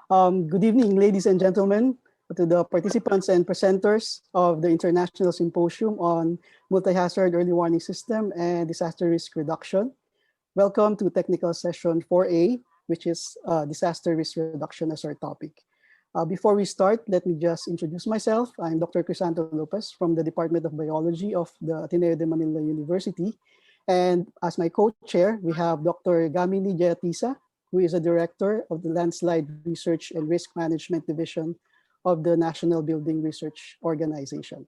Good evening, ladies and gentlemen, to the participants and presenters of the International Symposium on Multi-Hazard Early Warning System and Disaster Risk Reduction. Welcome to Technical Session 4A, which is Disaster Risk Reduction as our topic. Before we start, let me just introduce myself. I'm Dr. Crisanto Lopez from the Department of Biology of the Ateneo de Manila University. And as my co-chair, we have Dr. Gamini Jayatisa, who is a director of the Landslide Research and Risk Management Division of the National Building Research Organization.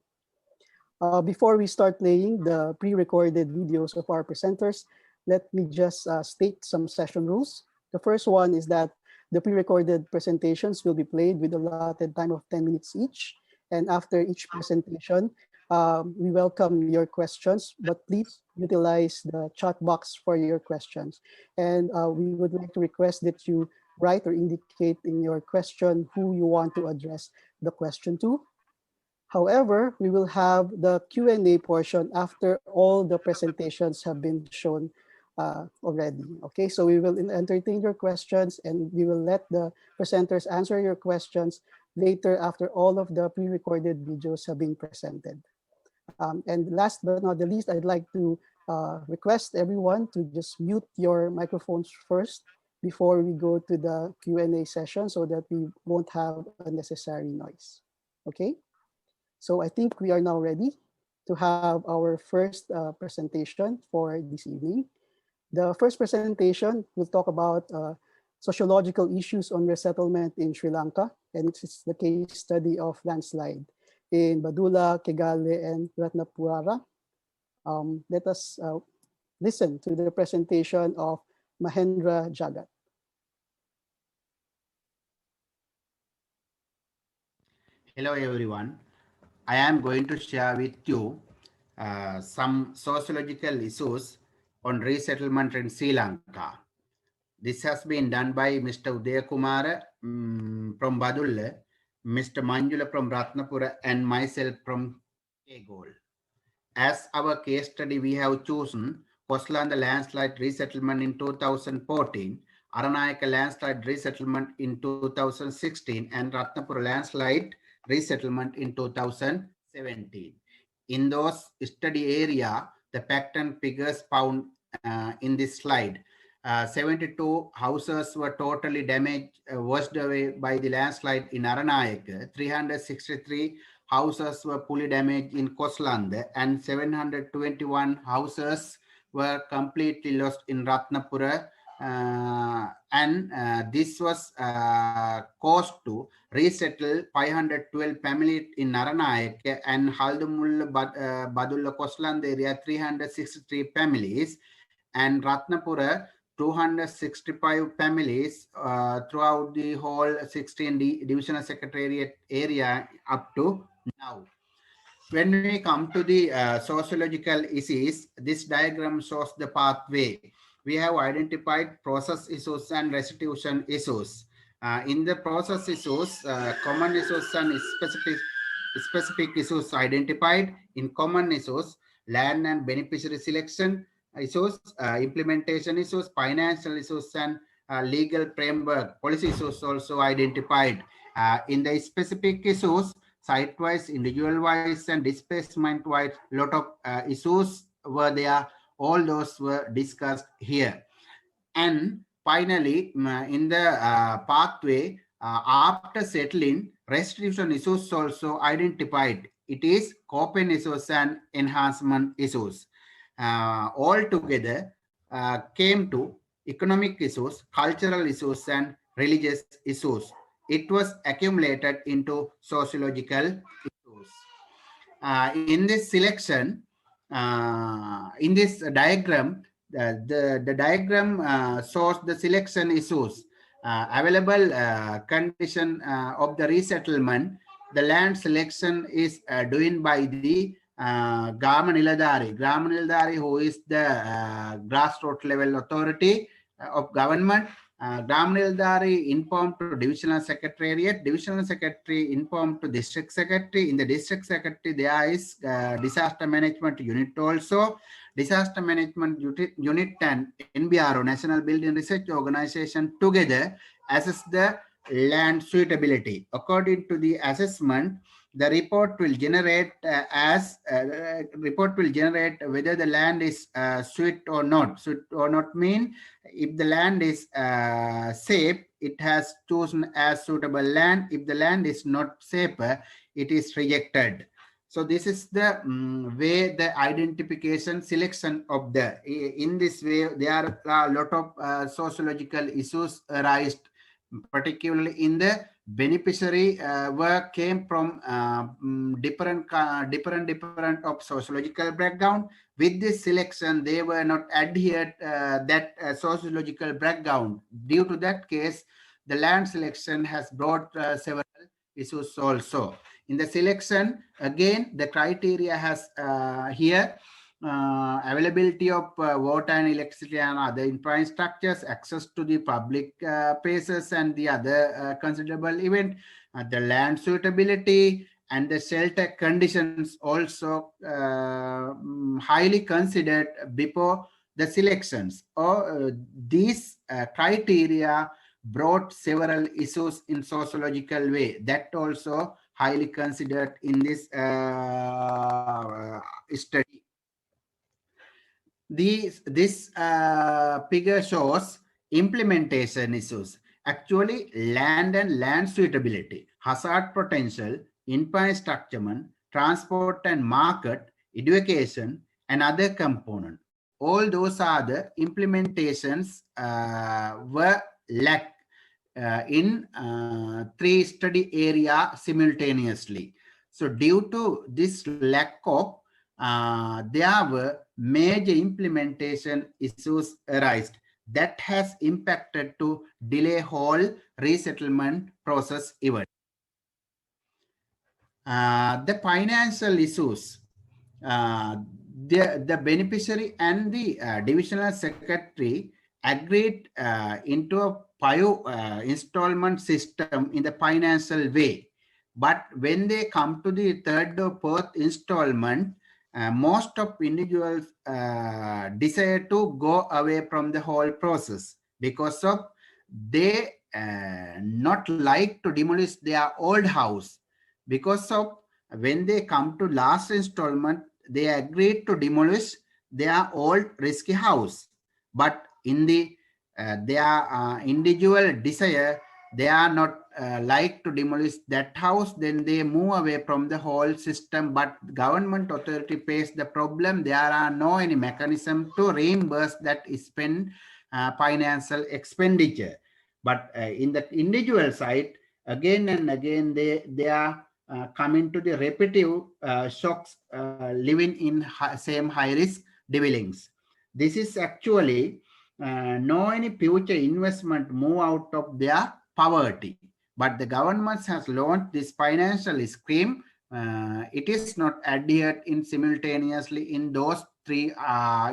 Before we start playing the pre-recorded videos of our presenters, let me just state some session rules. The first one is that the pre-recorded presentations will be played with a allotted time of 10 minutes each. And after each presentation, we welcome your questions, but please utilize the chat box for your questions. And we would like to request that you write or indicate in your question who you want to address the question to. However, we will have the Q&A portion after all the presentations have been shown already. Okay, so we will entertain your questions and we will let the presenters answer your questions later after all of the pre-recorded videos have been presented. And last but not the least, I'd like to request everyone to just mute your microphones first before we go to the Q&A session so that we won't have unnecessary noise. Okay, so I think we are now ready to have our first presentation for this evening. The first presentation will talk about sociological issues on resettlement in Sri Lanka, and it's the case study of landslide in Badula, Kegale, and Ratnapura. Let us listen to the presentation of Mahendra Jagat. Hello everyone. I am going to share with you some sociological issues on resettlement in Sri Lanka. This has been done by Mr. Udayakumara from Badulla, Mr. Manjula from Ratnapura, and myself from Kegol. As our case study, we have chosen Koslanda landslide resettlement in 2014, Aranayaka landslide resettlement in 2016, and Ratnapura landslide resettlement in 2017. In those study area, the pattern figures found in this slide. 72 houses were totally damaged, washed away by the landslide in Aranayaka. 363 houses were fully damaged in Koslanda, and 721 houses were completely lost in Ratnapura. This was caused to resettle 512 families in Naranayake and Haldumulla Badulla Koslanda area 363 families, and Ratnapura 265 families throughout the whole 16 divisional secretariat area up to now. When we come to the sociological issues, this diagram shows the pathway. We have identified process issues and restitution issues. In the process issues, common issues and specific issues identified. In common issues, land and beneficiary selection issues, implementation issues, financial issues, and legal framework policy issues also identified. In the specific issues, site-wise, individual-wise, and displacement-wise, lot of issues were there. All those were discussed here. And finally, in the pathway, after settling, restitution issues also identified. It is coping issues and enhancement issues. All together came to economic issues, cultural issues, and religious issues. It was accumulated into sociological issues. In this selection, in this diagram, the diagram shows the selection issues. Available condition of the resettlement. The land selection is doing by the Grama Niladhari, who is the grassroots level authority of government. Grama Niladhari informed to divisional secretariat. Divisional secretary informed to district secretary. In the district secretary, there is disaster management unit also. Disaster management unit and NBRO, National Building Research Organization, together assess the land suitability. According to the assessment, the report will generate whether the land is suit or not. Suit or not mean if the land is safe, it has chosen as suitable land. If the land is not safer, it is rejected. So this is the way the identification selection of the, in this way there are a lot of sociological issues arised, particularly in the beneficiary work came from different of sociological background. With this selection, they were not adhered that sociological background. Due to that case, the land selection has brought several issues also. In the selection, again, the criteria has here availability of water and electricity and other infrastructures, access to the public places and the other considerable event, the land suitability and the shelter conditions also highly considered before the selections. Or these criteria brought several issues in sociological way that also highly considered in this study. This figure shows implementation issues. Actually, land and land suitability, hazard potential, infrastructure, transport and market, education, and other components. All those are the implementations were lacked in 3 study area simultaneously. So due to this lack of, there were major implementation issues arised that has impacted to delay whole resettlement process even. The financial issues, the beneficiary and the divisional secretary agreed into a 5 installment system in the financial way. But when they come to the 3rd or 4th installment, most of individuals desire to go away from the whole process because of they not like to demolish their old house. Because of when they come to last installment, they agreed to demolish their old risky house. But in the their individual desire, they are not like to demolish that house, then they move away from the whole system. But government authority pays the problem. There are no any mechanism to reimburse that spend financial expenditure. But in the individual side, again and again, they are coming to the repetitive shocks living in same high risk dwellings. This is actually no any future investment move out of their poverty. But the government has launched this financial scheme. It is not adhered in simultaneously in those 3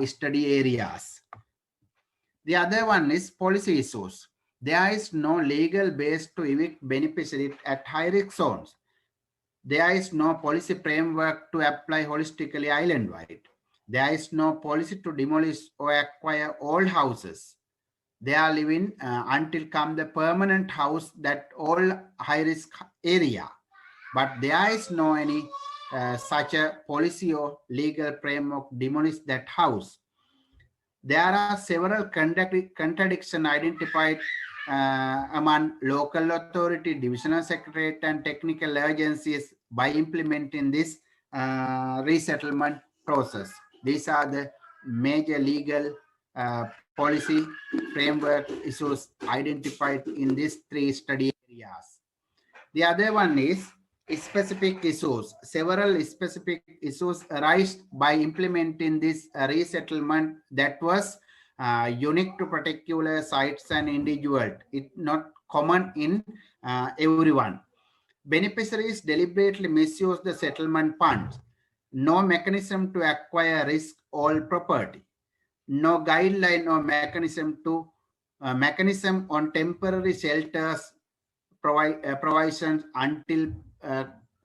study areas. The other one is policy issues. There is no legal base to evict beneficiaries at high-risk zones. There is no policy framework to apply holistically island-wide. There is no policy to demolish or acquire old houses. They are living until come the permanent house that all high-risk area. But there is no any such a policy or legal framework to demolish that house. There are several contradictions identified among local authority, divisional secretariat, and technical agencies by implementing this resettlement process. These are the major legal policy framework issues identified in these 3 study areas. The other one is specific issues. Several specific issues arise by implementing this resettlement that was unique to particular sites and individuals. It's not common in everyone. Beneficiaries deliberately misuse the settlement funds. No mechanism to acquire risk all property. No guideline or mechanism to mechanism on temporary shelters provisions until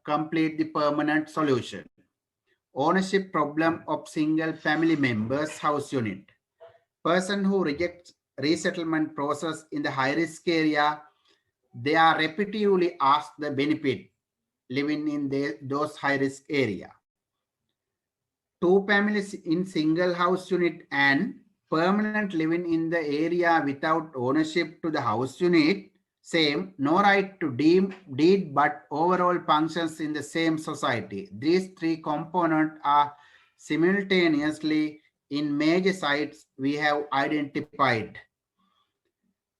complete the permanent solution. Ownership problem of single family members house unit. Person who rejects resettlement process in the high risk area, they are repetitively asked the benefit living in those high-risk area. Two families in single house unit and permanent living in the area without ownership to the house unit, same, no right to deed but overall functions in the same society. These three components are simultaneously in major sites we have identified.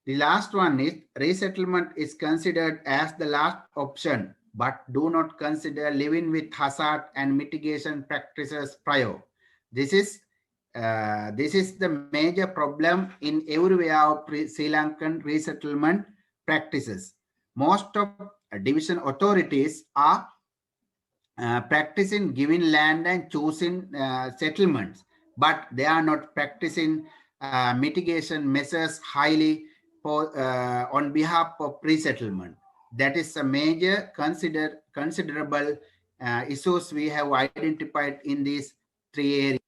The last one is resettlement is considered as the last option, but do not consider living with hazard and mitigation practices prior. This is the major problem in everywhere of Sri Lankan resettlement practices. Most of division authorities are practicing giving land and choosing settlements, but they are not practicing mitigation measures highly on behalf of resettlement. That is a major considerable issues we have identified in these three areas.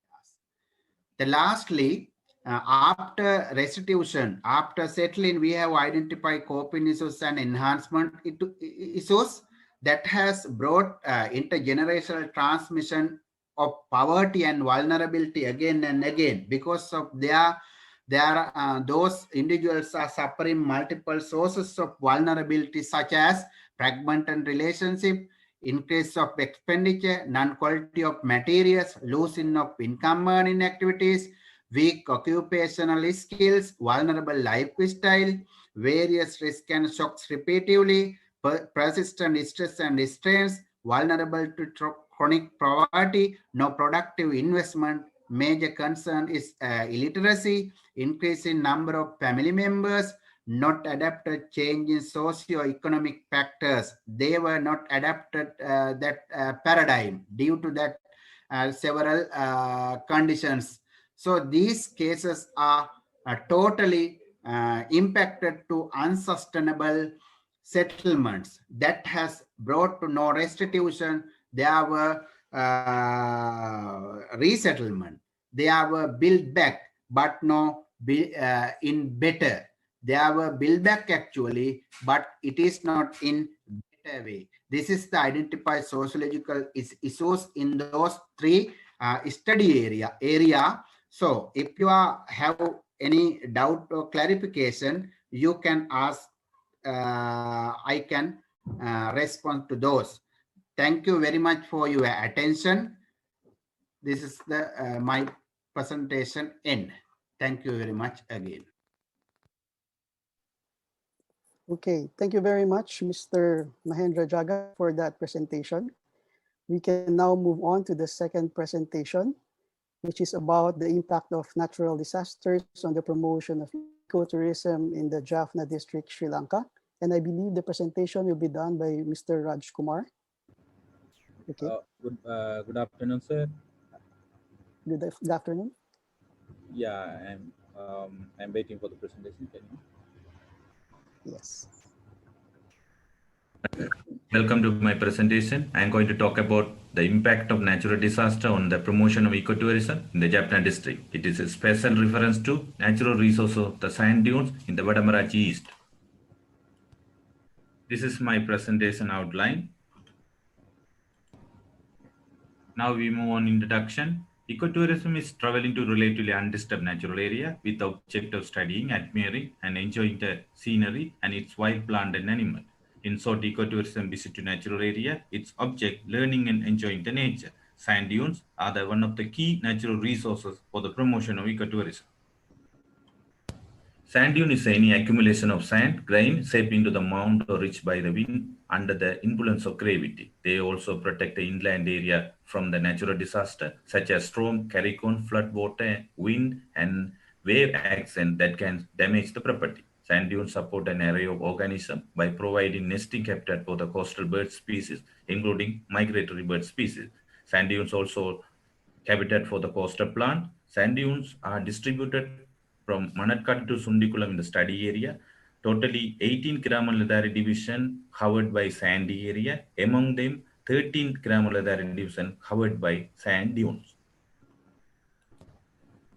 Lastly, after restitution, after settling, we have identified coping issues and enhancement issues that has brought intergenerational transmission of poverty and vulnerability again and again, because of those individuals are suffering multiple sources of vulnerability, such as fragmented relationship, increase of expenditure, non-quality of materials, losing of income earning activities, weak occupational skills, vulnerable lifestyle, various risks and shocks repeatedly, persistent stress and strains, vulnerable to chronic poverty, no productive investment. Major concern is illiteracy, increase in number of family members, not adapted change in socio-economic factors. They were not adapted that paradigm due to that several conditions. So these cases are totally impacted to unsustainable settlements that has brought to no restitution. There were resettlement. They were built back, but no in better. They were built back actually, but it is not in better way. This is the identified sociological issues in those three study area. So if you have any doubt or clarification, you can ask. I can respond to those. Thank you very much for your attention. This is the my presentation end. Thank you very much again. Okay, thank you very much, Mr. Mahendra Jaga, for that presentation. We can now move on to the second presentation, which is about the impact of natural disasters on the promotion of ecotourism in the Jaffna district, Sri Lanka. And I believe the presentation will be done by Mr. Raj Kumar. Okay. Good afternoon, sir. Good afternoon. Yeah, I'm waiting for the presentation. Can you? Yes. Welcome to my presentation. I'm going to talk about the impact of natural disaster on the promotion of ecotourism in the Jaffna district. It is a special reference to natural resources of the sand dunes in the Vadamarachi East. This is my presentation outline. Now we move on introduction. Ecotourism is traveling to relatively undisturbed natural area with the object of studying, admiring, and enjoying the scenery and its wild plant and animal. In short, ecotourism visit to natural area, its object, learning and enjoying the nature. Sand dunes are one of the key natural resources for the promotion of ecotourism. Sand dune is any accumulation of sand, grain, shaped into the mound or ridge by the wind under the influence of gravity. They also protect the inland area from the natural disaster, such as storm, hurricane, flood water, wind, and wave action that can damage the property. Sand dunes support an array of organisms by providing nesting habitat for the coastal bird species, including migratory bird species. Sand dunes also habitat for the coastal plant. Sand dunes are distributed from Manakkad to Sundikulam in the study area. Totally 18 Kiramalladari division covered by sandy area. Among them, 13 Kiramalladari division covered by sand dunes.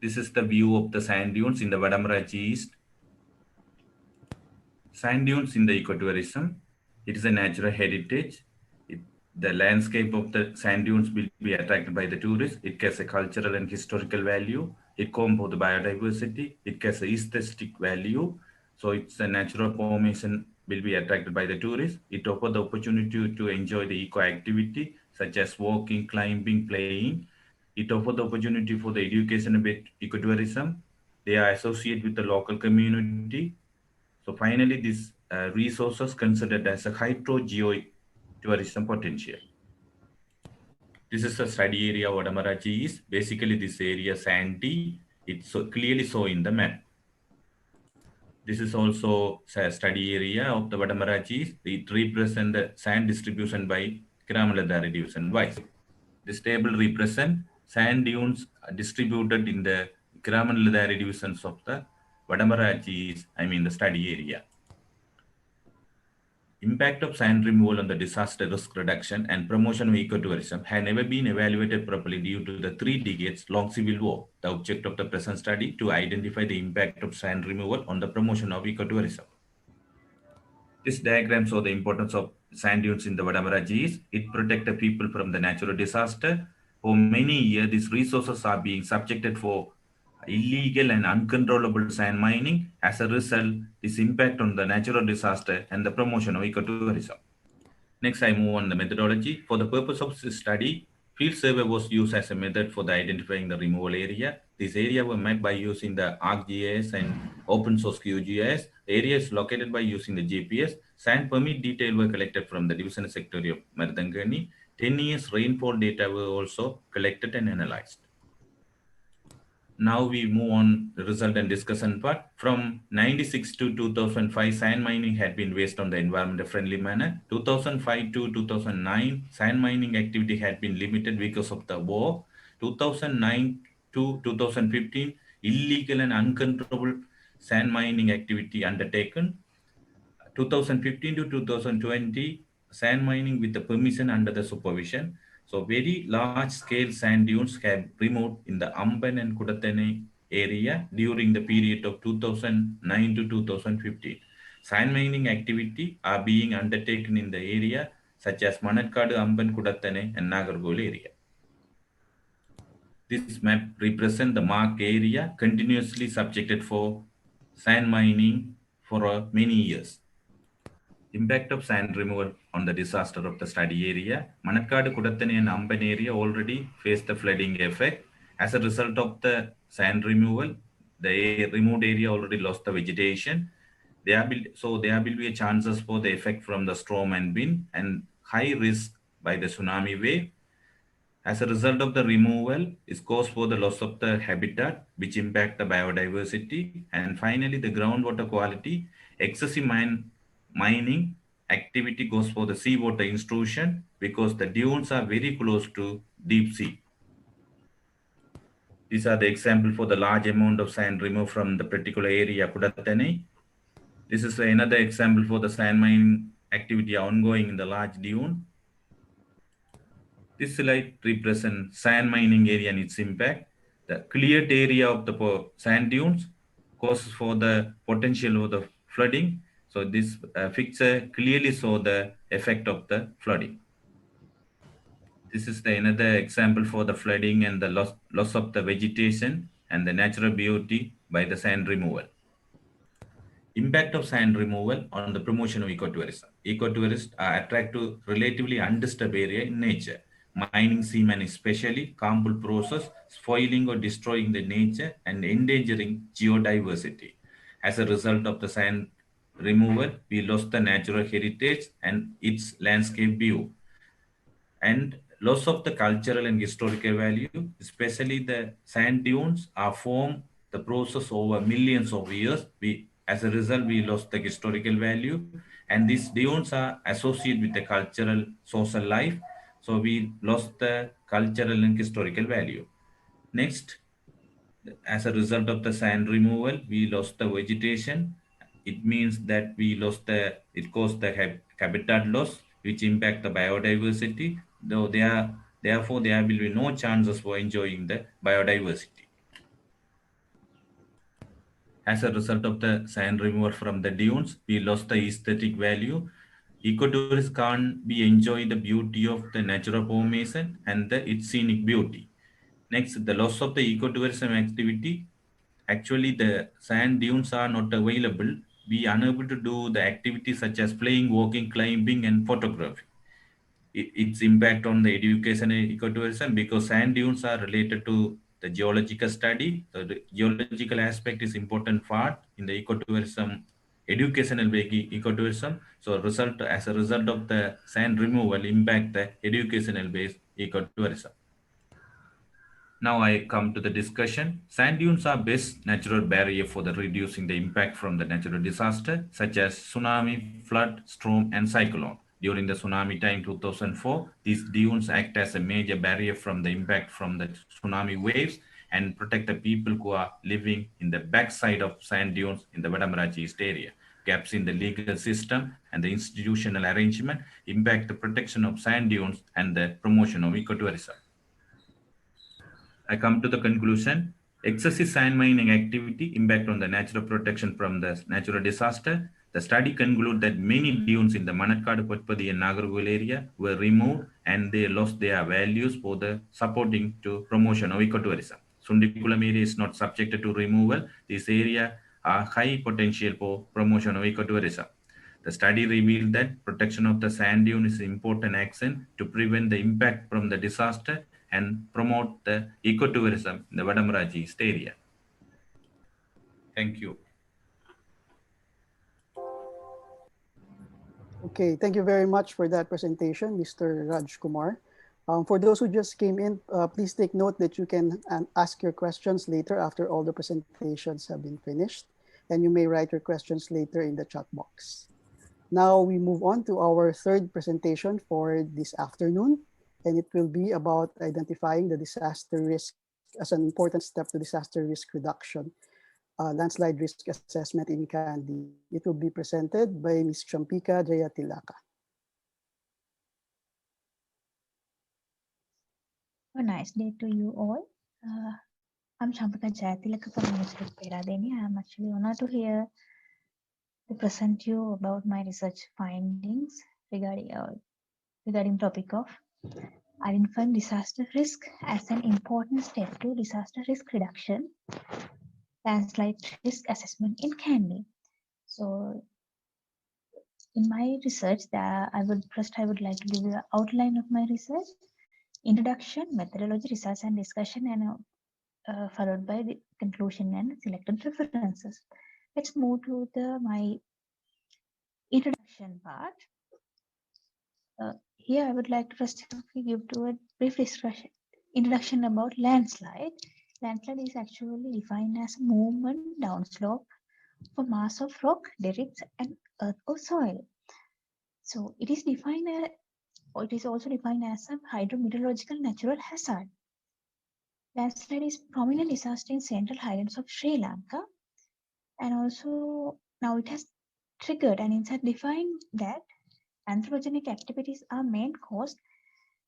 This is the view of the sand dunes in the Vadamarachi East. Sand dunes in the ecotourism, it is a natural heritage. The landscape of the sand dunes will be attracted by the tourists. It has a cultural and historical value. It compounds the biodiversity. It has a aesthetic value. So it's a natural formation will be attracted by the tourists. It offers the opportunity to enjoy the eco activity such as walking, climbing, playing. It offers the opportunity for the education about ecotourism. They are associated with the local community. So finally, these resources considered as a hydro-geotourism potential. This is the study area of Vadamarachi is. Basically, this area sandy. It's so clearly so in the map. This is also a study area of the Vadamarachi. It represents the sand distribution by Kiramalada division wise. This table represents sand dunes distributed in the Kiramalada divisions of the Vadamarachi, I mean the study area. Impact of sand removal on the disaster risk reduction and promotion of ecotourism had never been evaluated properly due to the 3 decades long civil war. The object of the present study to identify the impact of sand removal on the promotion of ecotourism. This diagram shows the importance of sand dunes in the Vadamaraji. It protects the people from the natural disaster. For many years, these resources are being subjected for illegal and uncontrollable sand mining. As a result, this impact on the natural disaster and the promotion of ecotourism. Next, I move on the methodology. For the purpose of this study, field survey was used as a method for the identifying the removal area. This area was mapped by using the ArcGIS and open source QGIS. The area is located by using the GPS. Sand permit detail were collected from the division secretary of Maradangani. 10 years rainfall data were also collected and analyzed. Now we move on the result and discussion part. From 96 to 2005, sand mining had been based on the environmental friendly manner. 2005 to 2009, sand mining activity had been limited because of the war. 2009 to 2015, illegal and uncontrollable sand mining activity undertaken. 2015 to 2020, sand mining with the permission under the supervision. So very large scale sand dunes have removed in the Amban and Kudathane area during the period of 2009 to 2015. Sand mining activity are being undertaken in the area such as Manakkadu, Amban, Kudathane and Nagargol area. This map represents the marked area continuously subjected for sand mining for many years. Impact of sand removal on the disaster of the study area. Manakkadu, Kudathane and Amban area already faced the flooding effect. As a result of the sand removal, the removed area already lost the vegetation. There will be chances for the effect from the storm and wind and high risk by the tsunami wave. As a result of the removal, is caused for the loss of the habitat, which impact the biodiversity. And finally, the groundwater quality. Excessive mining activity goes for the seawater intrusion because the dunes are very close to deep sea. These are the example for the large amount of sand removed from the particular area, Kudathane. This is another example for the sand mining activity ongoing in the large dune. This slide represents sand mining area and its impact. The cleared area of the sand dunes causes for the potential of the flooding. So this picture clearly shows the effect of the flooding. This is another example for the flooding and the loss of the vegetation and the natural beauty by the sand removal. Impact of sand removal on the promotion of ecotourism. Ecotourists are attracted to relatively undisturbed area in nature. Mining seamen especially harmful process, spoiling or destroying the nature and endangering geodiversity. As a result of the sand removal, we lost the natural heritage and its landscape view. And loss of the cultural and historical value, especially the sand dunes are formed the process over millions of years. As a result, we lost the historical value, and these dunes are associated with the cultural social life. So we lost the cultural and historical value. Next, as a result of the sand removal, we lost the vegetation. It means that it caused the habitat loss, which impact the biodiversity, though therefore there will be no chances for enjoying the biodiversity. As a result of the sand removal from the dunes, we lost the aesthetic value. Ecotourists can't be enjoy the beauty of the natural formation and its scenic beauty. Next, the loss of the ecotourism activity. Actually, the sand dunes are not available. We are unable to do the activities such as playing, walking, climbing, and photography. Its impact on the education and ecotourism, because sand dunes are related to the geological study. The geological aspect is important part in the ecotourism, educational ecotourism. So as a result of the sand removal impact the educational based ecotourism. Now I come to the discussion. Sand dunes are best natural barrier for the reducing the impact from the natural disaster, such as tsunami, flood, storm, and cyclone. During the tsunami time 2004, these dunes act as a major barrier from the impact from the tsunami waves and protect the people who are living in the backside of sand dunes in the Vadamarachi East area. Gaps in the legal system and the institutional arrangement impact the protection of sand dunes and the promotion of ecotourism. I come to the conclusion. Excessive sand mining activity impact on the natural protection from the natural disaster. The study concluded that many dunes in the Manakkadu, Potpadi and Nagarkul area were removed and they lost their values for the supporting to promotion of ecotourism. Sundikulam area is not subjected to removal. This area are high potential for promotion of ecotourism. The study revealed that protection of the sand dune is an important action to prevent the impact from the disaster and promote the ecotourism in the Vadamarachi East area. Thank you. Okay, thank you very much for that presentation, Mr. Raj Kumar. For those who just came in, please take note that you can ask your questions later after all the presentations have been finished, and you may write your questions later in the chat box. Now we move on to our third presentation for this afternoon, and it will be about identifying the disaster risk as an important step to disaster risk reduction, landslide risk assessment in Kandy. It will be presented by Ms. Champika Jayatilaka. A nice day to you all. I'm Champika Jayatilaka from University of Peradeniya. I'm actually honored to present you about my research findings regarding topic of identifying disaster risk as an important step to disaster risk reduction, landslide risk assessment in Kandy. So, in my research, I would like to give you an outline of my research, introduction, methodology, results, and discussion, and followed by the conclusion and selected references. Let's move to my introduction part. Here, I would like to first give a brief introduction about landslide. Landslide is actually defined as movement downslope for mass of rock, derricks, and earth or soil. So it is also defined as a hydrometeorological natural hazard. Landslide is prominent disaster in central highlands of Sri Lanka, and also now it has triggered and it's defined that anthropogenic activities are main cause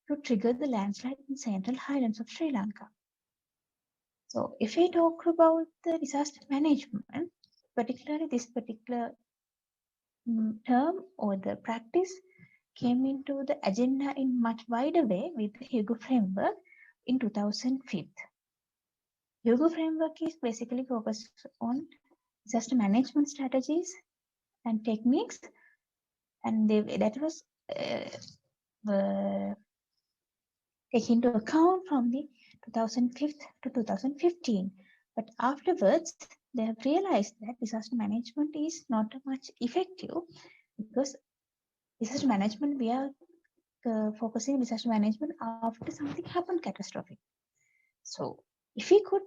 to trigger the landslide in central highlands of Sri Lanka. So if we talk about the disaster management, particularly this particular term or the practice came into the agenda in much wider way with the Hugo framework in 2005. Hugo framework is basically focused on disaster management strategies and techniques, and that was taken into account from the 2005 to 2015. But afterwards, they have realized that disaster management is not much effective, because disaster management, we are focusing on disaster management after something happened catastrophic. So if we could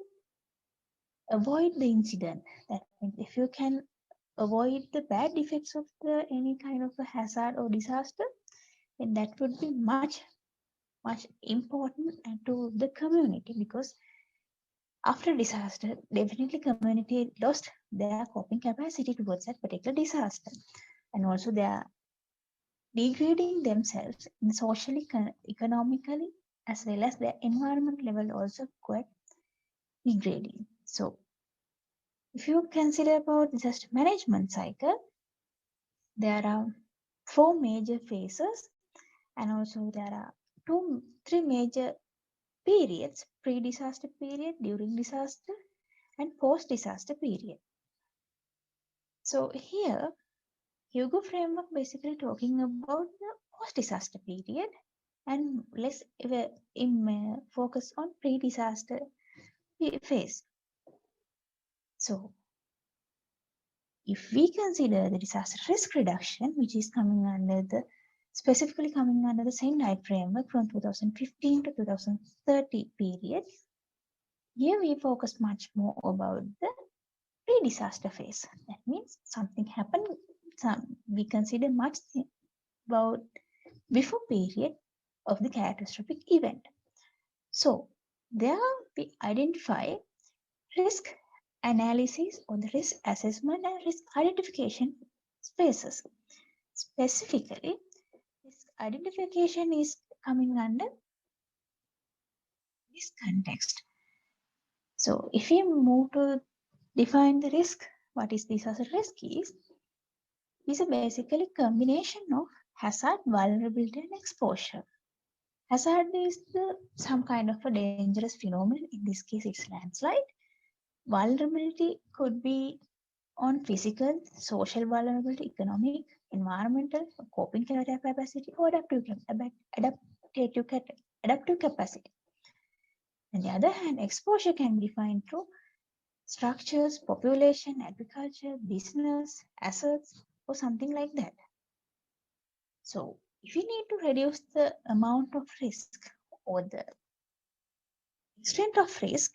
avoid the incident, that means if you can avoid the bad effects of any kind of a hazard or disaster, then that would be much important to the community, because after disaster, definitely community lost their coping capacity towards that particular disaster, and also they are degrading themselves in socially, economically, as well as their environment level also quite degrading. So If you consider about disaster management cycle, there are 4 major phases, and also there are 3 major periods: pre-disaster period, during disaster, and post-disaster period. So here, Hugo framework basically talking about the post-disaster period, and let's focus on pre-disaster phase. So if we consider the disaster risk reduction, which is coming under the specifically coming under the same Knight framework from 2015 to 2030 period, here we focus much more about the pre-disaster phase. That means something happened, we consider much about before period of the catastrophic event. So there we identify risk analysis or the risk assessment and risk identification phases. Specifically, risk identification is coming under this context. So if we move to define the risk, what is disaster risk is a basically combination of hazard, vulnerability, and exposure. Hazard is some kind of a dangerous phenomenon. In this case, it's landslide. Vulnerability could be on physical, social vulnerability, economic, environmental, coping capacity, or adaptive capacity. On the other hand, exposure can be defined through structures, population, agriculture, business, assets, or something like that. So if we need to reduce the amount of risk or the extent of risk,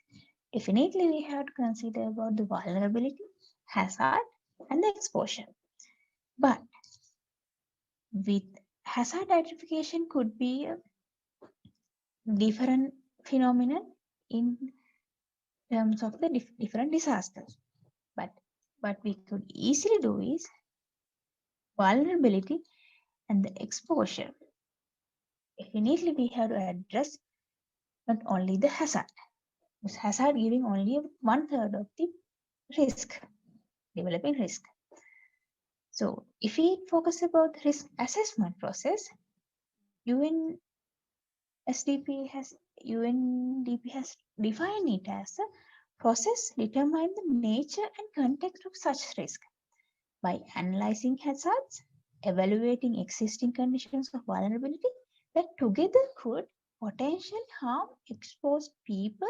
definitely we have to consider about the vulnerability, hazard, and the exposure. But with hazard identification could be a different phenomenon in terms of the different disasters. But what we could easily do is vulnerability and the exposure. Definitely we have to address not only the hazard, because hazard giving only 1/3 of the risk, developing risk. So if we focus about the risk assessment process, UNDP has defined it as a process determining the nature and context of such risk by analyzing hazards, evaluating existing conditions of vulnerability that together could potentially harm exposed people,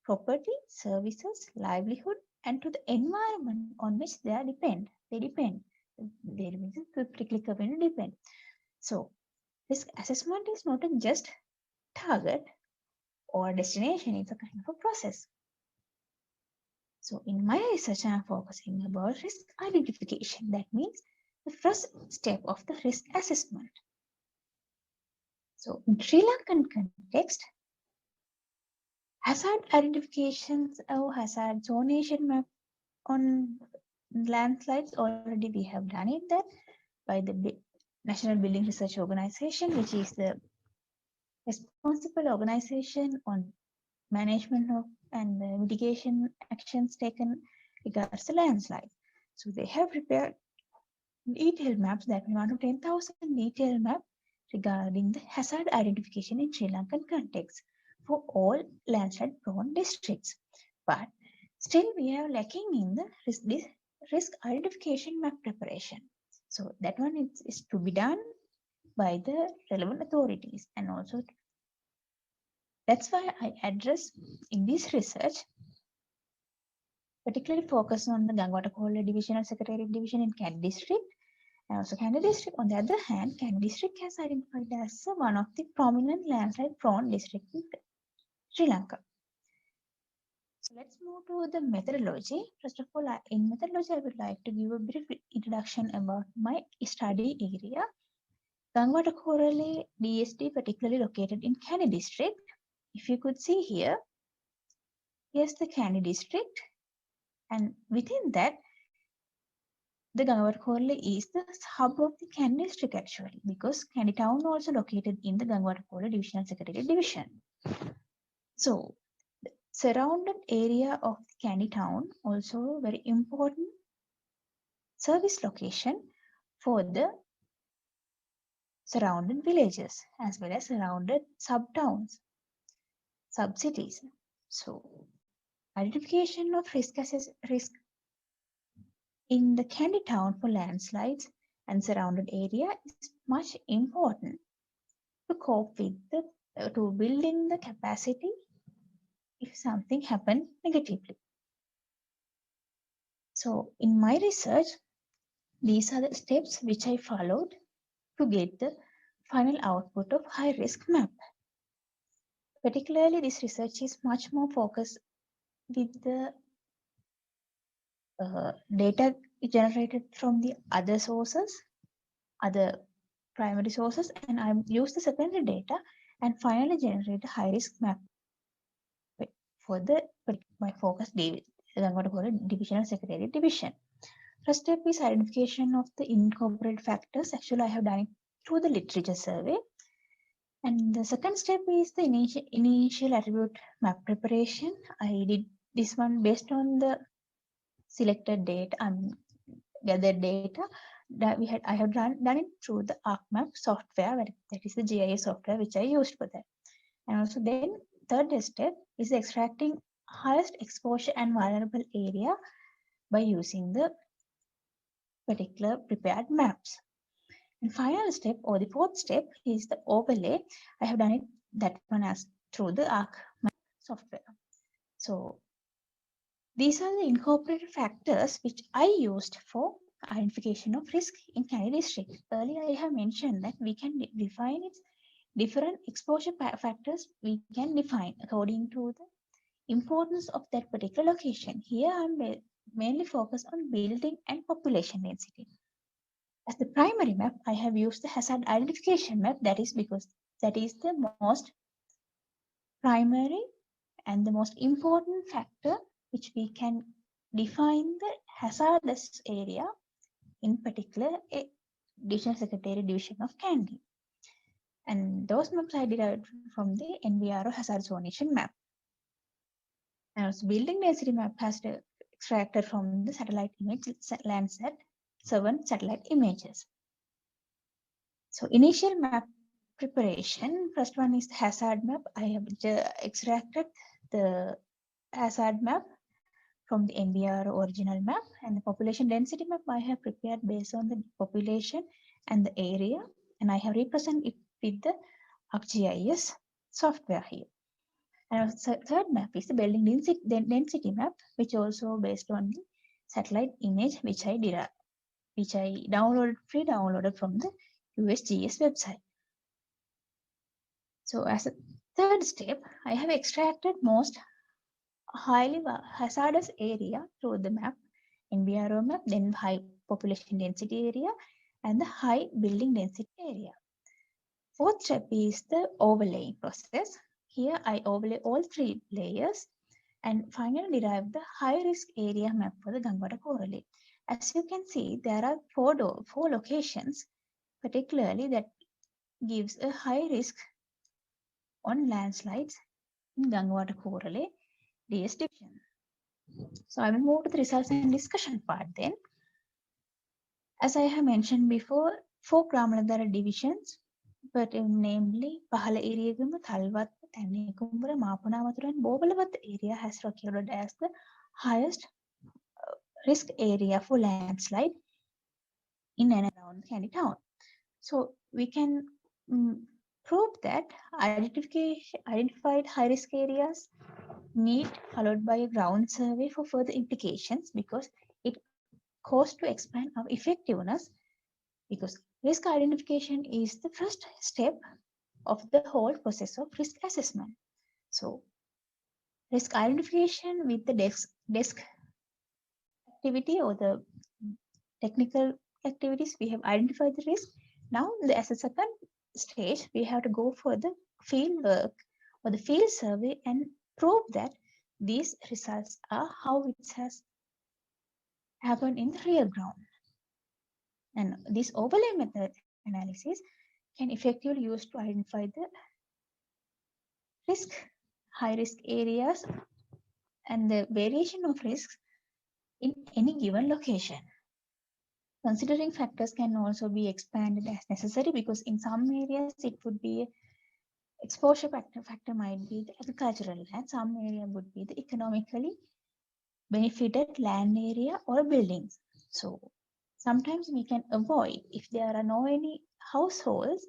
property, services, livelihood, and to the environment on which they depend. So risk assessment is not a just target or destination, it's a kind of a process. So in my research, I'm focusing about risk identification. That means the first step of the risk assessment. So in Sri Lankan context, hazard identifications or hazard zonation map on landslides, already we have done it that by the National Building Research Organization, which is the responsible organization on management of and the mitigation actions taken regards the landslide. So they have prepared detailed maps, that 1 to 10,000 detailed map regarding the hazard identification in Sri Lankan context for all landslide prone districts. But still we are lacking in the risk identification map preparation. So that one is to be done by the relevant authorities, and also that's why I address in this research particularly focus on the Gangwatakola Divisional Secretariat Division in Kandy District and also Kandy District. On the other hand, Kandy District has identified as one of the prominent landslide prone districts in Sri Lanka. So let's move to the methodology. First of all, in methodology, I would like to give a brief introduction about my study area. Gangwatakola DSD, particularly located in Kandy District. If you could see here, here's the Kandy District, and within that, the Gangwatakola is the hub of the Kandy District actually, because Kandy Town also located in the Gangwatakola Divisional Secretariat Division. So surrounded area of Candy Town also very important service location for the surrounded villages as well as surrounded sub-towns, sub-cities. So identification of risk in the Candy Town for landslides and surrounded area is much important to cope with to building the capacity if something happened negatively. So in my research, these are the steps which I followed to get the final output of high risk map. Particularly, this research is much more focused with the data generated from the other sources, other primary sources, and I use the secondary data and finally generate a high risk map for my focus I'm going to call it divisional secretariat division. First step is identification of the incorporated factors. Actually, I have done it through the literature survey. And the second step is the initial attribute map preparation. I did this one based on the selected data and gathered data that I have done it through the ArcMap software, that is the GIS software which I used for that. And also then third step is extracting highest exposure and vulnerable area by using the particular prepared maps. And final step or the fourth step is the overlay. I have done it that one as through the ArcMap software. So these are the incorporated factors which I used for identification of risk in Candy district. Earlier I have mentioned that we can define its different exposure factors we can define according to the importance of that particular location. Here I'm mainly focused on building and population density. As the primary map, I have used the hazard identification map. That is because that is the most primary and the most important factor which we can define the hazardous area in particular a division secretary division of Candy. And those maps I derived from the NVRO hazard zonation map. And also building density map has extracted from the satellite image Landsat 7 satellite images. So initial map preparation, first one is the hazard map. I have extracted the hazard map from the NVRO original map, and the population density map I have prepared based on the population and the area, and I have represented it with the ArcGIS software here. And third map is the building density map, which also based on the satellite image which I downloaded from the USGS website. So as a third step, I have extracted most highly hazardous area through the map, NVRO map, then high population density area and the high building density area. Fourth step is the overlaying process. Here I overlay all three layers and finally derive the high risk area map for the Gangwada correlate. As you can see, there are four locations, particularly that gives a high risk on landslides in Gangwada correlate DS division. So I will move to the results and discussion part then. As I have mentioned before, 4 Gramaladara divisions, but namely Pahala Eriyagama, Thalwatta, Thanikumbura, Mapunamathura and Bobalawatta area has recorded as the highest risk area for landslide in and around Candy Town. So we can prove that identified high risk areas need followed by a ground survey for further implications because it costs to expand our effectiveness, because risk identification is the first step of the whole process of risk assessment. So risk identification with the desk activity or the technical activities, we have identified the risk. Now as a second stage, we have to go for the field work or the field survey and prove that these results are how it has happened in the real ground. And this overlay method analysis can effectively use to identify the high risk areas and the variation of risks in any given location. Considering factors can also be expanded as necessary, because in some areas it would be exposure factor might be the agricultural land, some area would be the economically benefited land area or buildings. So sometimes we can avoid, if there are no any households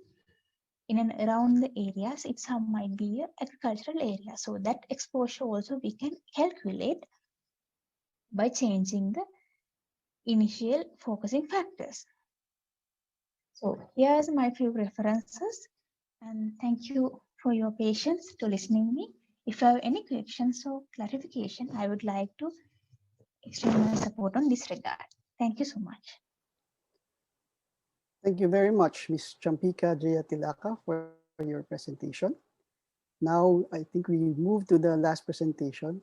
in and around the areas, it some might be a agricultural area. So that exposure also we can calculate by changing the initial focusing factors. So here's my few references, and thank you for your patience to listening me. If you have any questions or clarification, I would like to extend my support on this regard. Thank you so much. Thank you very much, Ms. Champika Jayatilaka, for your presentation. Now, I think we move to the last presentation.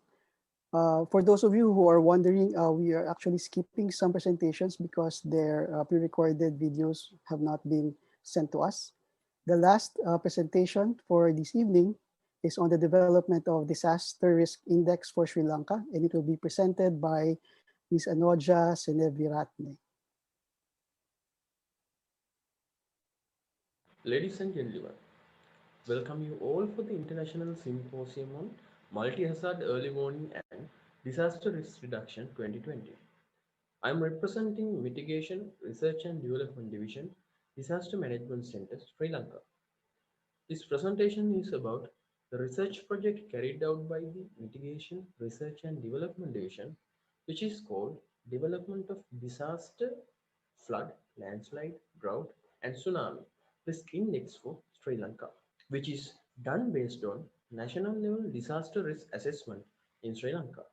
For those of you who are wondering, we are actually skipping some presentations because their pre-recorded videos have not been sent to us. The last presentation for this evening is on the development of Disaster Risk Index for Sri Lanka, and it will be presented by Ms. Anoja Seneviratne. Ladies and gentlemen, welcome you all for the International Symposium on Multi-Hazard Early Warning and Disaster Risk Reduction 2020. I am representing Mitigation, Research and Development Division, Disaster Management Center, Sri Lanka. This presentation is about the research project carried out by the Mitigation, Research and Development Division, which is called Development of Disaster, Flood, Landslide, Drought and Tsunami Risk Index for Sri Lanka, which is done based on national level disaster risk assessment in Sri Lanka.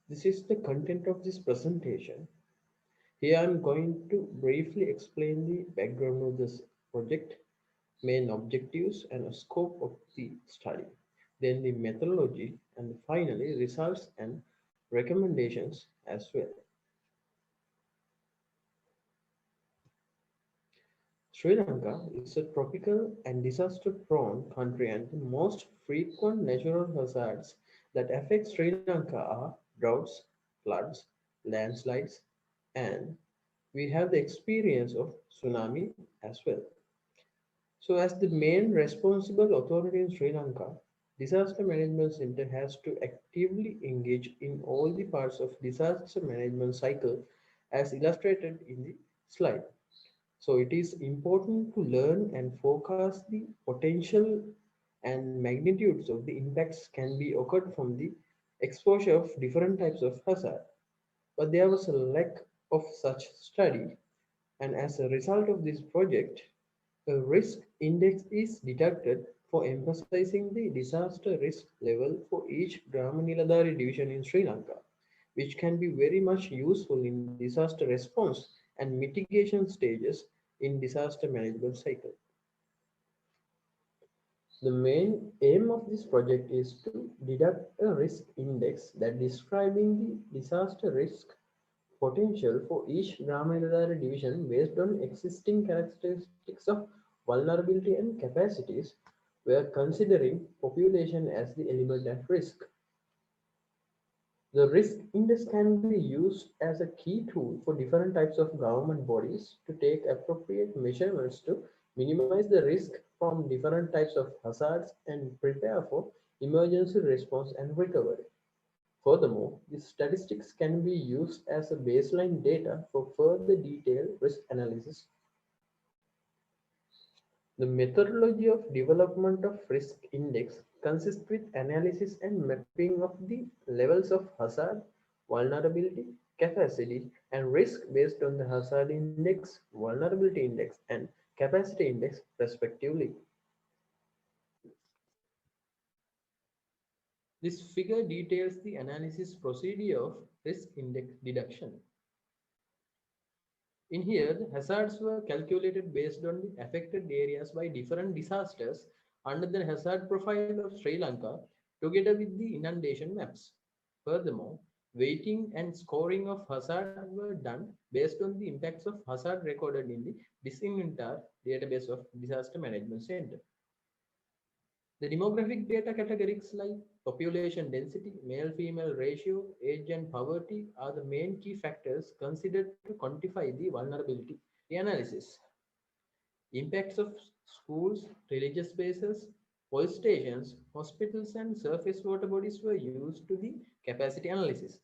This is the content of this presentation. Here I am going to briefly explain the background of this project, main objectives and scope of the study, then the methodology, and finally results and recommendations as well. Sri Lanka is a tropical and disaster-prone country, and the most frequent natural hazards that affect Sri Lanka are droughts, floods, landslides, and we have the experience of tsunami as well. So as the main responsible authority in Sri Lanka, Disaster Management Center has to actively engage in all the parts of disaster management cycle as illustrated in the slide. So it is important to learn and forecast the potential and magnitudes of the impacts can be occurred from the exposure of different types of hazard. But there was a lack of such study, and as a result of this project, a risk index is deducted for emphasizing the disaster risk level for each Grama-Niladhari division in Sri Lanka, which can be very much useful in disaster response and mitigation stages in disaster management cycle. The main aim of this project is to deduct a risk index that describing the disaster risk potential for each Grama-Niladhari division based on existing characteristics of vulnerability and capacities, where considering population as the element at risk. The risk index can be used as a key tool for different types of government bodies to take appropriate measurements to minimize the risk from different types of hazards and prepare for emergency response and recovery. Furthermore, these statistics can be used as a baseline data for further detailed risk analysis. The methodology of development of risk index consists with analysis and mapping of the levels of hazard, vulnerability, capacity, and risk based on the hazard index, vulnerability index, and capacity index respectively. This figure details the analysis procedure of risk index deduction. In here, the hazards were calculated based on the affected areas by different disasters under the hazard profile of Sri Lanka, together with the inundation maps. Furthermore, weighting and scoring of hazard were done based on the impacts of hazard recorded in the Disinventar database of Disaster Management Center. The demographic data categories like population density, male-female ratio, age and poverty are the main key factors considered to quantify the vulnerability. The analysis. Impacts of schools, religious spaces, police stations, hospitals and surface water bodies were used to the capacity analysis.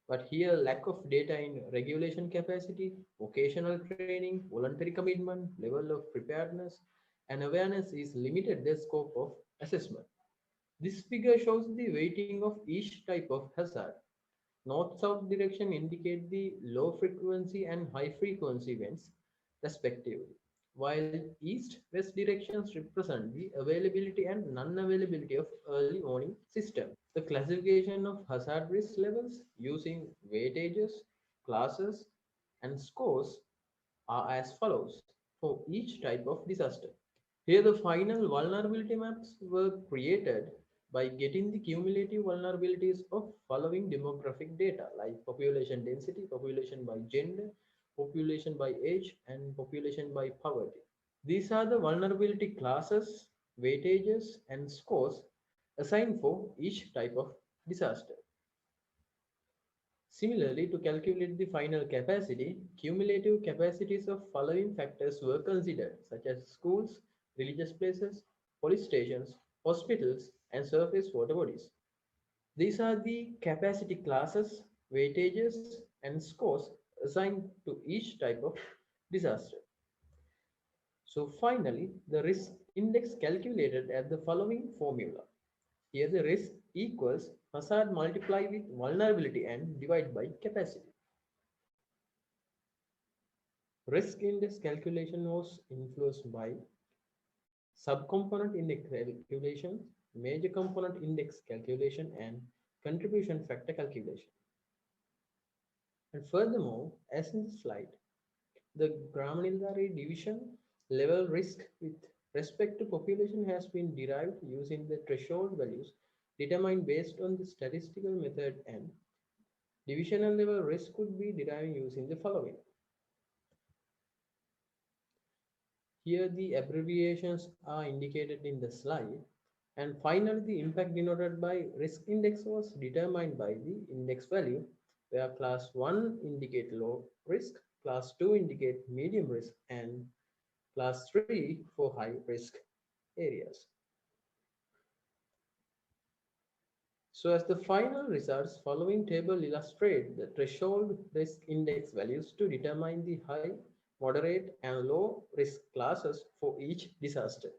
But here lack of data in regulation capacity, vocational training, voluntary commitment, level of preparedness and awareness is limited the scope of assessment. This figure shows the weighting of each type of hazard. North-south direction indicate the low frequency and high frequency events respectively, while east-west directions represent the availability and non-availability of early warning system. The classification of hazard risk levels using weightages, classes, and scores are as follows for each type of disaster. Here the final vulnerability maps were created by getting the cumulative vulnerabilities of following demographic data like population density, population by gender, population by age, and population by poverty. These are the vulnerability classes, weightages, and scores assigned for each type of disaster. Similarly, to calculate the final capacity, cumulative capacities of following factors were considered, such as schools, religious places, police stations, hospitals, and surface water bodies. These are the capacity classes, weightages, and scores assigned to each type of disaster. So finally, the risk index calculated at the following formula. Here the risk equals hazard multiplied with vulnerability and divide by capacity. Risk index calculation was influenced by subcomponent index calculation, major component index calculation, and contribution factor calculation. And furthermore, as in the slide, the Gramanildari division level risk with respect to population has been derived using the threshold values determined based on the statistical method, and divisional level risk could be derived using the following. Here the abbreviations are indicated in the slide. And finally, the impact denoted by risk index was determined by the index value, where class 1 indicate low risk, class 2 indicate medium risk, and class 3 for high risk areas. So as the final results, following table illustrate the threshold risk index values to determine the high, moderate, and low risk classes for each disaster.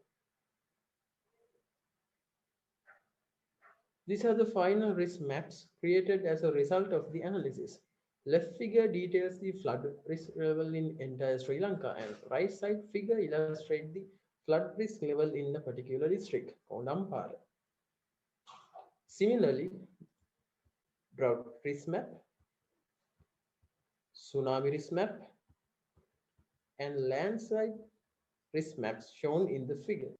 These are the final risk maps created as a result of the analysis. Left figure details the flood risk level in entire Sri Lanka, and right side figure illustrates the flood risk level in a particular district, Cont. Similarly, drought risk map, tsunami risk map, and landslide risk maps shown in the figure.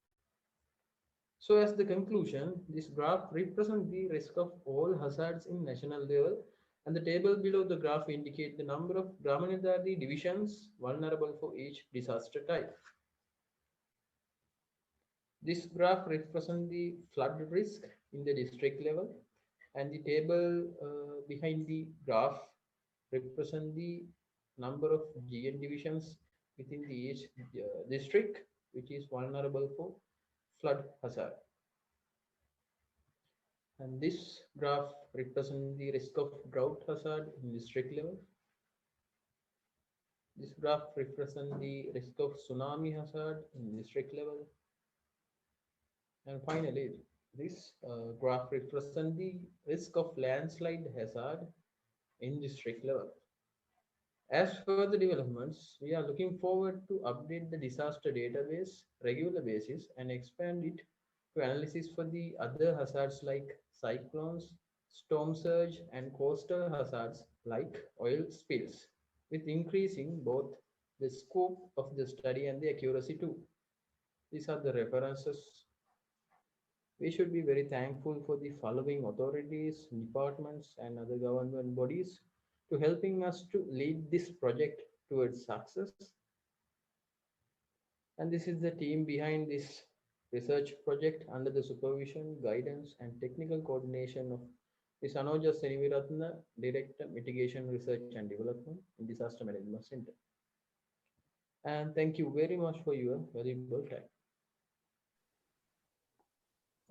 So as the conclusion, this graph represents the risk of all hazards in national level, and the table below the graph indicate the number of Gramanildari divisions vulnerable for each disaster type. This graph represents the flood risk in the district level, and the table behind the graph represent the number of GN divisions within the each district which is vulnerable for flood hazard. And this graph represents the risk of drought hazard in district level. This graph represents the risk of tsunami hazard in district level. And finally, this graph represents the risk of landslide hazard in district level. As for the developments, we are looking forward to update the disaster database regular basis and expand it to analysis for the other hazards like cyclones, storm surge, and coastal hazards like oil spills, with increasing both the scope of the study and the accuracy too. These are the references. We should be very thankful for the following authorities, departments, and other government bodies to helping us to lead this project towards success. And this is the team behind this research project under the supervision, guidance, and technical coordination of Ms. Anoja Seniviratna, Director, Mitigation Research and Development in Disaster Management Center. And thank you very much for your valuable time.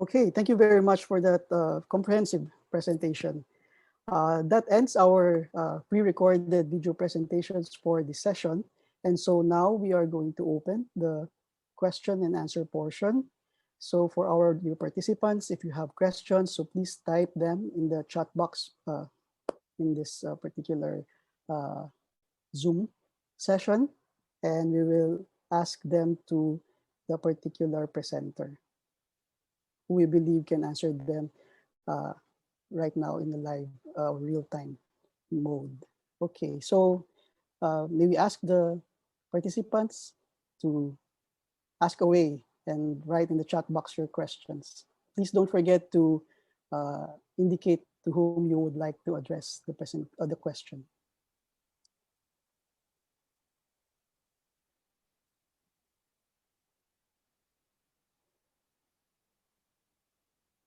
Okay, thank you very much for that comprehensive presentation. That ends our pre-recorded video presentations for this session. And so now we are going to open the question and answer portion. So for our new participants, if you have questions, so please type them in the chat box in this particular Zoom session, and we will ask them to the particular presenter who we believe can answer them right now in the live real-time mode. Okay, so may we ask the participants to ask away and write in the chat box your questions. Please don't forget to indicate to whom you would like to address the question.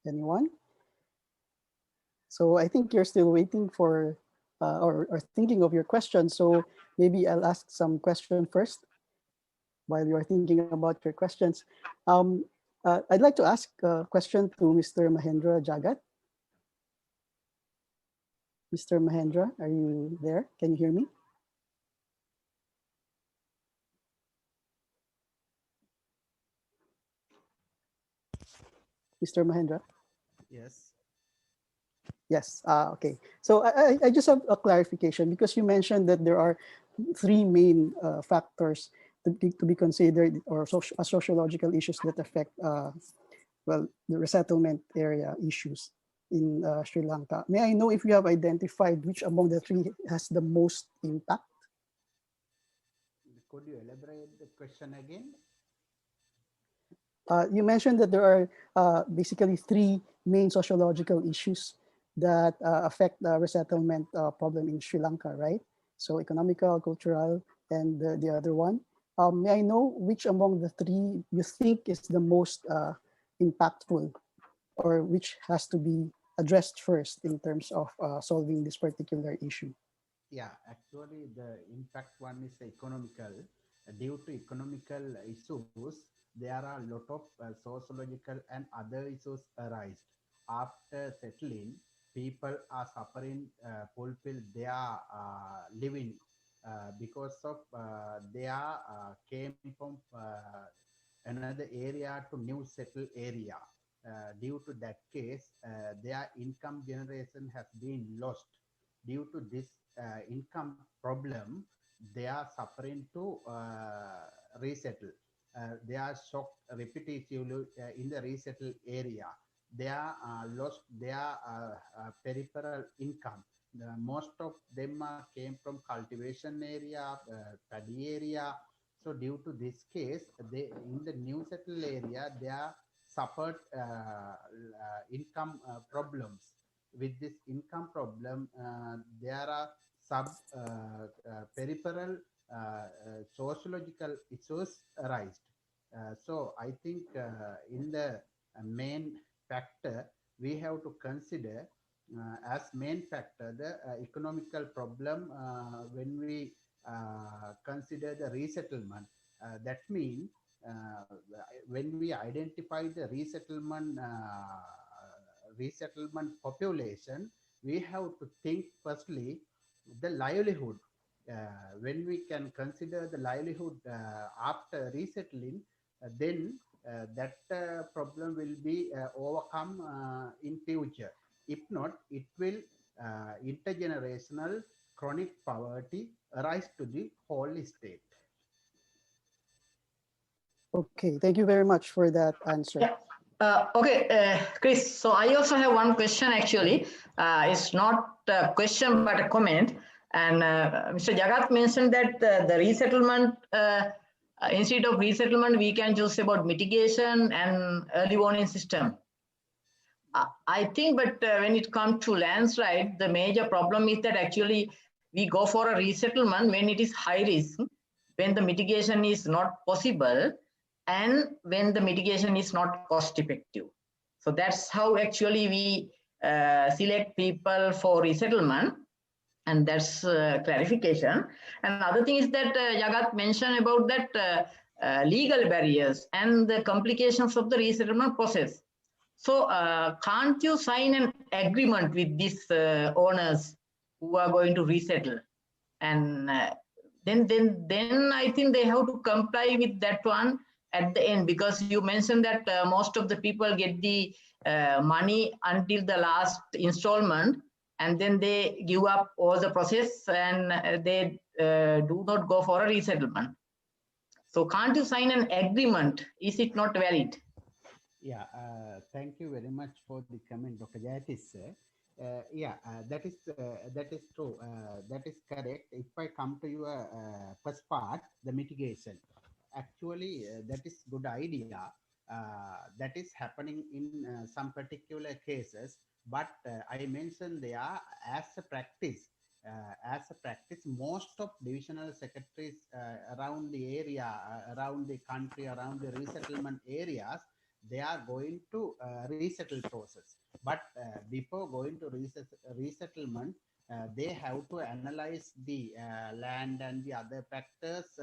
Anyone? So I think you're still waiting for or thinking of your question. So maybe I'll ask some question first while you are thinking about your questions. I'd like to ask a question to Mr. Mahendra Jagat. Mr. Mahendra, are you there? Can you hear me? Mr. Mahendra? Yes. Yes, okay. So I just have a clarification because you mentioned that there are three main factors to be considered or sociological issues that affect, well, the resettlement area issues in Sri Lanka. May I know if you have identified which among the three has the most impact? Could you elaborate the question again? You mentioned that there are basically three main sociological issues that affect the resettlement problem in Sri Lanka, right? So economical, cultural, and the other one. May I know which among the three you think is the most impactful or which has to be addressed first in terms of solving this particular issue? Yeah, actually the impact one is economical. Due to economical issues, there are a lot of sociological and other issues arise. After settling, people are suffering, fulfill their living because of they are came from another area to new settled area. Due to that case, their income generation has been lost. Due to this income problem, they are suffering to resettle. They are shocked repetitively in the resettled area. They are lost their peripheral income. Most of them came from cultivation area, paddy area. So due to this case, they in the new settled area, they are suffered income problems. With this income problem, there are sub peripheral sociological issues arise. So I think in the main factor, we have to consider as main factor the economical problem when we consider the resettlement. That means when we identify the resettlement population, we have to think firstly the livelihood. When we can consider the livelihood after resettling, then that problem will be overcome in future. If not, it will intergenerational chronic poverty arise to the whole state. Okay, thank you very much for that answer. Yeah. Okay, Chris, so I also have one question actually. It's not a question but a comment. And Mr. Jagat mentioned that the resettlement, instead of resettlement, we can choose about mitigation and early warning system. I think, but when it comes to landslide, the major problem is that actually we go for a resettlement when it is high risk, when the mitigation is not possible. and when the mitigation is not cost effective. So that's how actually we select people for resettlement, and that's clarification. And other thing is that Jagat mentioned about that legal barriers and the complications of the resettlement process. So can't you sign an agreement with these owners who are going to resettle? And then I think they have to comply with that one at the end, because you mentioned that most of the people get the money until the last installment, and then they give up all the process and they do not go for a resettlement. So can't you sign an agreement? Is it not valid? Yeah, thank you very much for the comment, Dr. Jayatis. That is true. That is correct. If I come to your first part, the mitigation, actually that is good idea. That is happening in some particular cases, but I mentioned there as a practice. Most of divisional secretaries around the area, around the country, around the resettlement areas, they are going to resettle process. But before going to resettlement, they have to analyze the land and the other factors,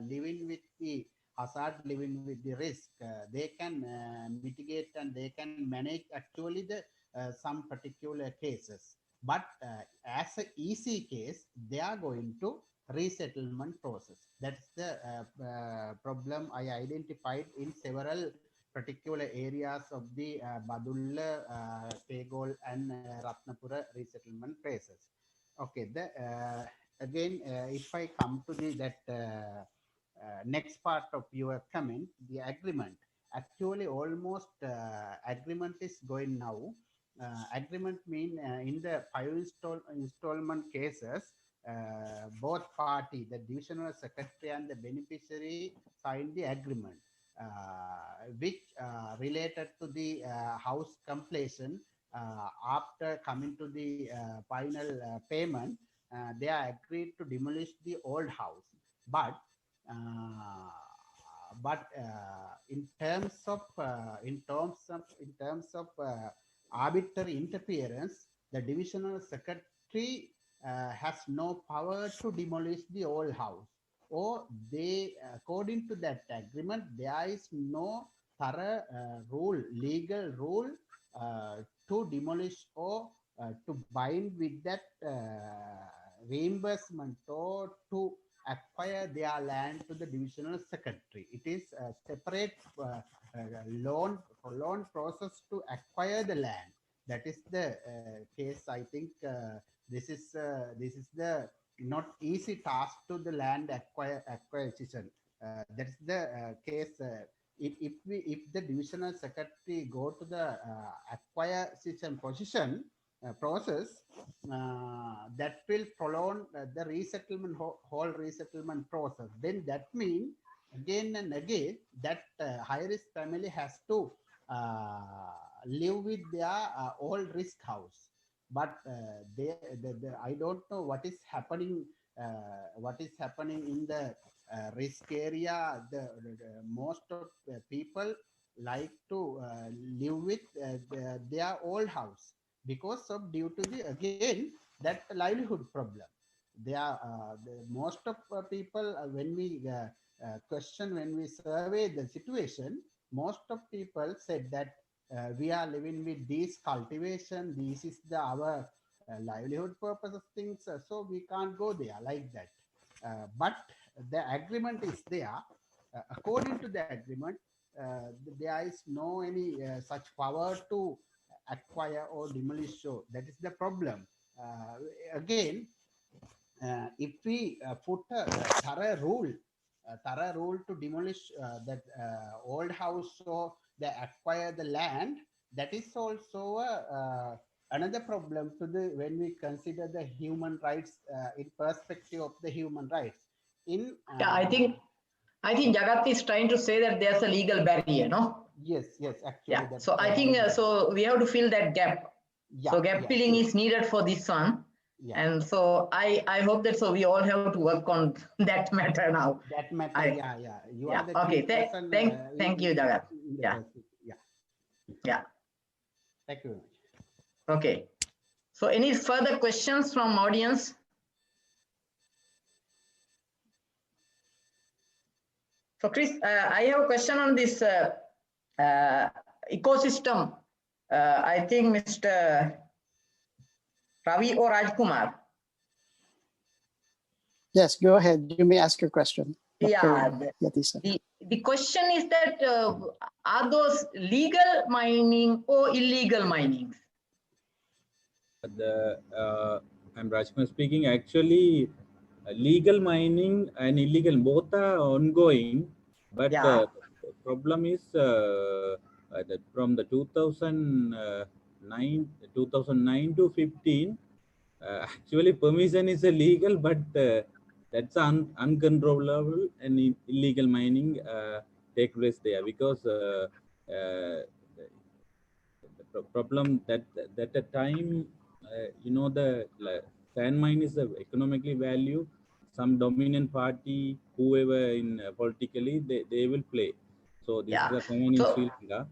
living with the hazard, living with the risk. They can mitigate and they can manage actually the some particular cases. But as an easy case, they are going to resettlement process. That's the problem I identified in several particular areas of the Badulla, Tegol and Ratnapura resettlement places. Okay, again, if I come to that next part of your comment, the agreement. Actually, almost agreement is going now. Agreement mean in the 5 installment cases, both party, the divisional secretary and the beneficiary, signed the agreement, which related to the house completion. After coming to the final payment, they are agreed to demolish the old house. But in terms of arbitrary interference, the divisional secretary has no power to demolish the old house, or they, according to that agreement, there is no thorough legal rule to demolish or to bind with that reimbursement or to acquire their land to the divisional secretary. It is a separate loan process to acquire the land. That is the case. I think this is the not easy task to the land acquisition. That's the case. If the divisional secretary go to the acquisition process, that will prolong the resettlement whole resettlement process. Then that means again and again that high-risk family has to live with their old risk house. But I don't know what is happening. What is happening in the risk area? Most of the people like to live with their old house because of due to the again that livelihood problem. Most of people when we question, when we survey the situation, most of people said that we are living with this cultivation, this is our livelihood purpose of things, so we can't go there like that. But the agreement is there. According to the agreement, there is no any such power to acquire or demolish. So that is the problem. Again, if we put a thorough rule to demolish that old house or they acquire the land, that is also another problem to the when we consider the human rights in perspective of the human rights. Yeah, I think Jagat is trying to say that there's a legal barrier, no? Yes, actually. Yeah. So I think so we have to fill that gap. Yeah, so gap filling is needed for this one. Yeah. And so I hope that so we all have to work on that matter now. That matter, yeah. You Yeah. are the Okay. key person. Thank you, Jagat. Yeah. Yeah. Thank you very much. Okay. So any further questions from audience? So Chris, I have a question on this ecosystem. I think Mr. Ravi or Rajkumar. Yes, go ahead. You may ask your question. Yeah, Yatisa. the question is that are those legal mining or illegal mining? I'm Rajkumar speaking. Actually, legal mining and illegal both are ongoing, but the problem is that from the 2009 to 15, actually permission is illegal, but that's uncontrollable and illegal mining take place there, because the problem that at the time, the sand mine is economically value. Some dominant party, whoever in politically, they will play. So this is a common in Sri Lanka.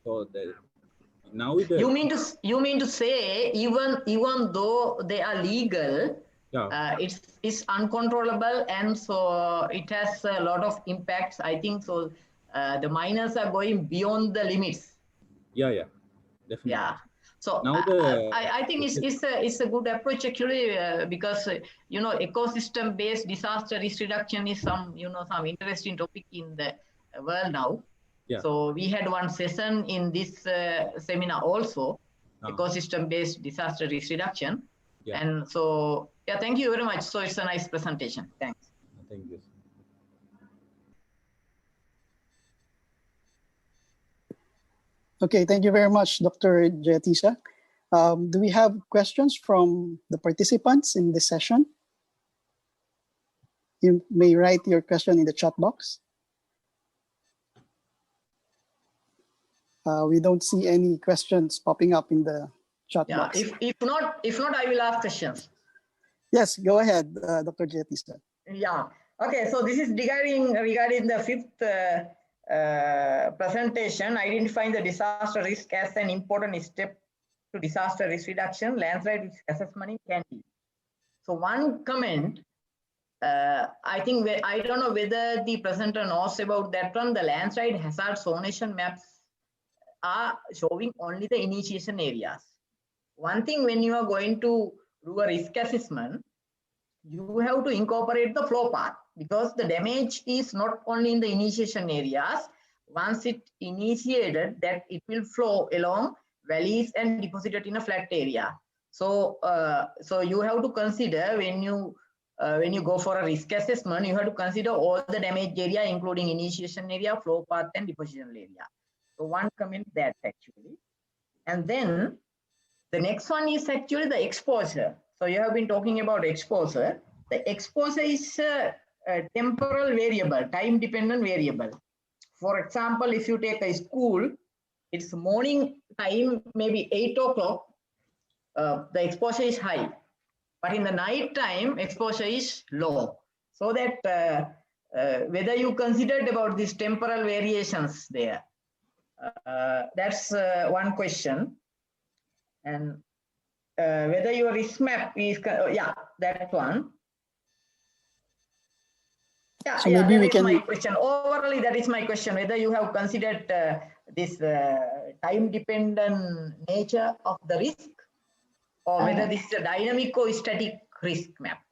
So now you mean to say even though they are legal, it's uncontrollable, and so it has a lot of impacts. I think so. The miners are going beyond the limits. Yeah, definitely. Yeah. So now I think it's a good approach actually, because ecosystem based disaster risk reduction is some interesting topic in the world now. Yeah. So we had one session in this seminar also, ecosystem based disaster risk reduction. Yeah. And so thank you very much. So it's a nice presentation. Thanks. Thank you. Okay, thank you very much, Dr. Jayatisa. Do we have questions from the participants in this session? You may write your question in the chat box. We don't see any questions popping up in the chat box. If not, I will ask questions. Yes, go ahead, Dr. Jayatisa. Yeah. Okay. So this is regarding the fifth presentation, identifying the disaster risk as an important step to disaster risk reduction. Landslide risk assessment can be. So one comment. I think I don't know whether the presenter knows about that one. The landslide hazard zonation maps are showing only the initiation areas. One thing, when you are going to do a risk assessment, you have to incorporate the flow path, because the damage is not only in the initiation areas. Once it initiated, that it will flow along valleys and deposited in a flat area. So you have to consider when you go for a risk assessment, you have to consider all the damage area, including initiation area, flow path, and deposition area. So one comment that actually, and then the next one is actually the exposure. So you have been talking about exposure. The exposure is a temporal variable, time-dependent variable. For example, if you take a school, it's morning time, maybe 8 o'clock, the exposure is high. But in the night time, exposure is low. So that whether you considered about these temporal variations there, that's one question. And whether your risk map is, that one. So maybe we can. My question. Overall, that is my question. Whether you have considered this time-dependent nature of the risk, or whether this is a dynamic or static risk map.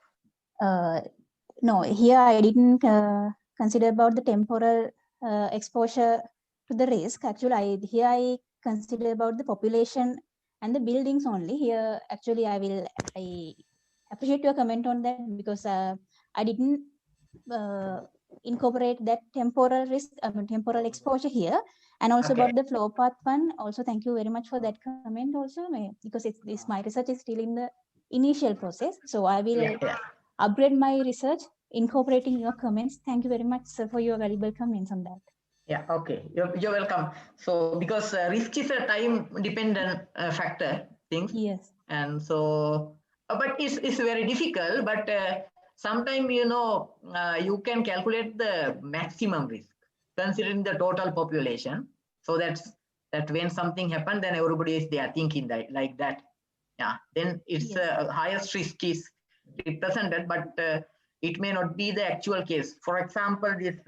No, here I didn't consider about the temporal exposure to the risk. Actually, here I consider about the population and the buildings only. Here, actually, I appreciate your comment on that, because I didn't incorporate that temporal risk, temporal exposure here, and also about the flow path one. Also, thank you very much for that comment also, because my research is still in the initial process. So I will upgrade my research, incorporating your comments. Thank you very much, sir, for your valuable comments on that. Yeah, okay, you're welcome. So because risk is a time dependent factor, things. Yes. And so, but it's very difficult, but sometimes, you know, you can calculate the maximum risk considering the total population. So that when something happens, then everybody is there thinking that like that. Yeah, then it's highest risk is represented, but it may not be the actual case. For example, what's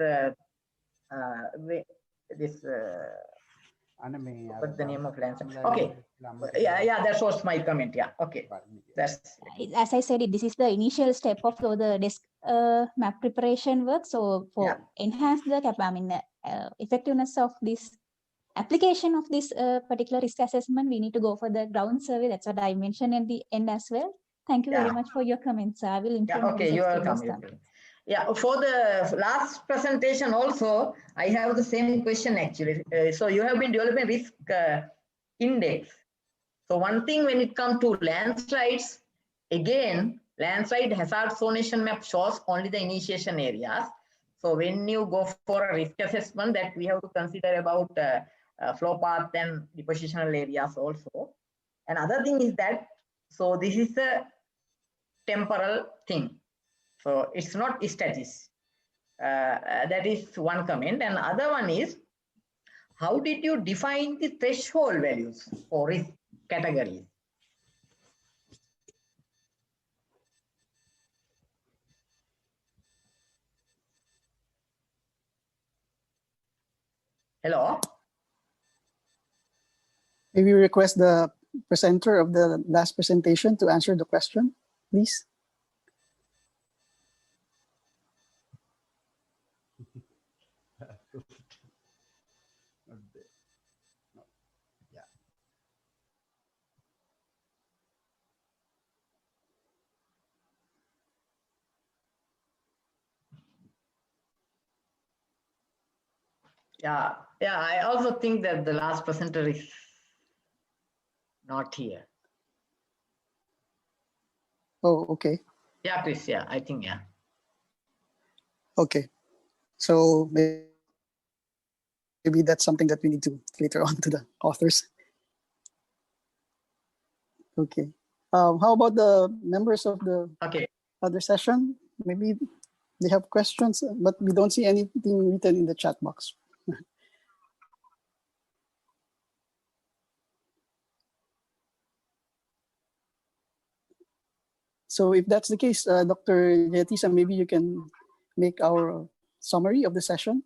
the name of landslide? Okay, yeah, that was my comment. Yeah, okay, that's. As I said, this is the initial step of the desk map preparation work. So for enhance the effectiveness of this application of this particular risk assessment, we need to go for the ground survey. That's what I mentioned at the end as well. Thank you very much for your comments. I will implement okay, you're welcome. Yeah, for the last presentation also, I have the same question actually. So you have been developing risk index. So one thing when it comes to landslides, again, landslide hazard zonation map shows only the initiation areas. So when you go for a risk assessment, that we have to consider about flow path and depositional areas also. Another thing is that, so this is a temporal thing. So it's not static. That is one comment. And other one is, how did you define the threshold values for risk categories? Hello? Maybe request the presenter of the last presentation to answer the question, please. Yeah, I also think that the last presenter is not here. Oh, okay. Yeah, Chris, yeah, I think, yeah. Okay. So maybe that's something that we need to later on to the authors. Okay. How about the members of the other session? Maybe they have questions, but we don't see anything written in the chat box. So if that's the case, Dr. Jayatisa, maybe you can make our summary of the session.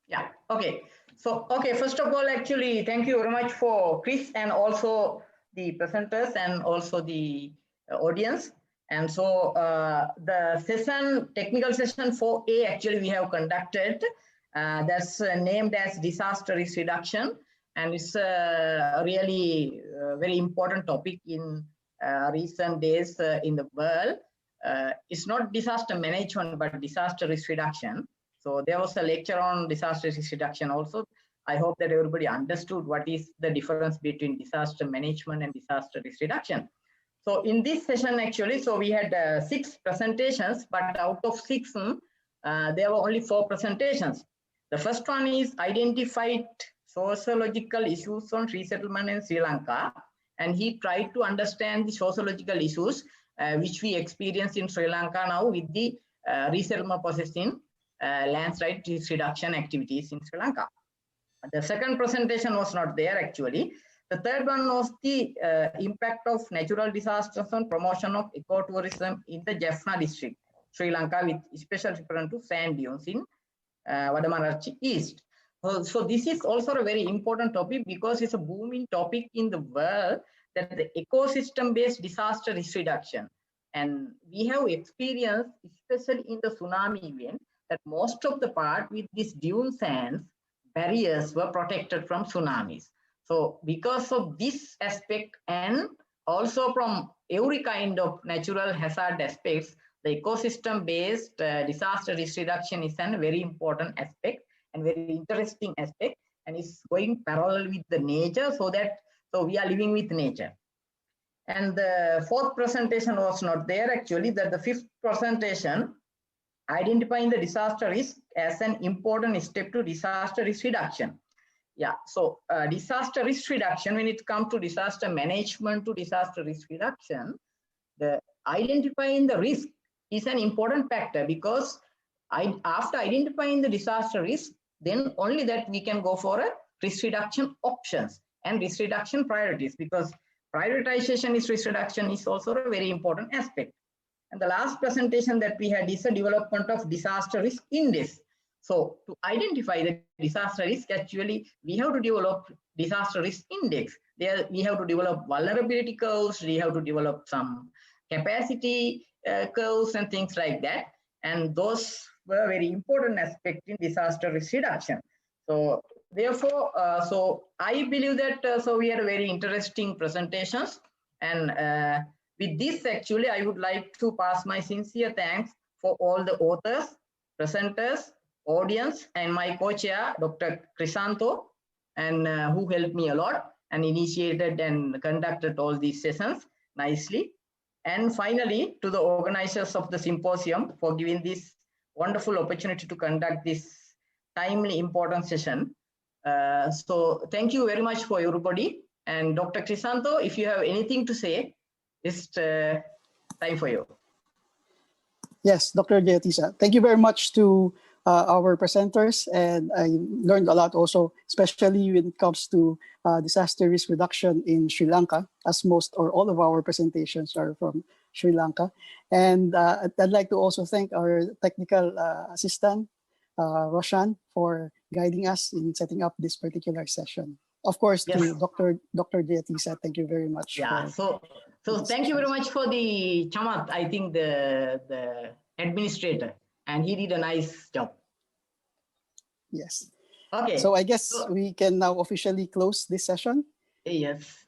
Yeah, okay. So, first of all, actually, thank you very much for Chris and also the presenters and also the audience. And so the session, technical session 4A, actually we have conducted. That's named as disaster risk reduction. And it's a really very important topic in recent days in the world. It's not disaster management, but disaster risk reduction. So there was a lecture on disaster risk reduction also. I hope that everybody understood what is the difference between disaster management and disaster risk reduction. So in this session, actually, so we had 6 presentations, but out of 6, there were only 4 presentations. The first one is identified sociological issues on resettlement in Sri Lanka. And he tried to understand the sociological issues which we experience in Sri Lanka now with the resettlement processing landslide risk reduction activities in Sri Lanka. The second presentation was not there actually. The third one was the impact of natural disasters on promotion of ecotourism in the Jaffna district, Sri Lanka, with special reference to sand dunes in Vadamaradchi East. So this is also a very important topic because it's a booming topic in the world, that the ecosystem-based disaster risk reduction. And we have experienced, especially in the tsunami event, that most of the part with these dune sands, barriers were protected from tsunamis. So because of this aspect and also from every kind of natural hazard aspects, the ecosystem-based disaster risk reduction is a very important aspect and very interesting aspect, and is going parallel with the nature, so we are living with nature. And the fourth presentation was not there actually, that the fifth presentation, identifying the disaster risk as an important step to disaster risk reduction. Yeah, so disaster risk reduction, when it comes to disaster management to disaster risk reduction, the identifying the risk is an important factor, because after identifying the disaster risk, then only that we can go for a risk reduction options and risk reduction priorities, because prioritization is risk reduction is also a very important aspect. And the last presentation that we had is a development of disaster risk index. So to identify the disaster risk, actually, we have to develop disaster risk index. There we have to develop vulnerability curves, we have to develop some capacity curves and things like that. And those were very important aspects in disaster risk reduction. So therefore, so I believe that so we had very interesting presentations. And with this, actually, I would like to pass my sincere thanks for all the authors, presenters, audience, and my co-chair, Dr. Crisanto, and who helped me a lot and initiated and conducted all these sessions nicely. And finally, to the organizers of the symposium for giving this wonderful opportunity to conduct this timely important session. So thank you very much for everybody. And Dr. Crisanto, if you have anything to say, it's time for you. Yes, Dr. Jayatisa, thank you very much to our presenters, and I learned a lot also, especially when it comes to disaster risk reduction in Sri Lanka, as most or all of our presentations are from Sri Lanka. And I'd like to also thank our technical assistant, Roshan, for guiding us in setting up this particular session. Of course, Yes. to Dr. Jayatisa, thank you very much. Yeah, so thank you very much for the Chamat, I think the administrator, and he did a nice job. Yes. Okay. So I guess we can now officially close this session. Yes.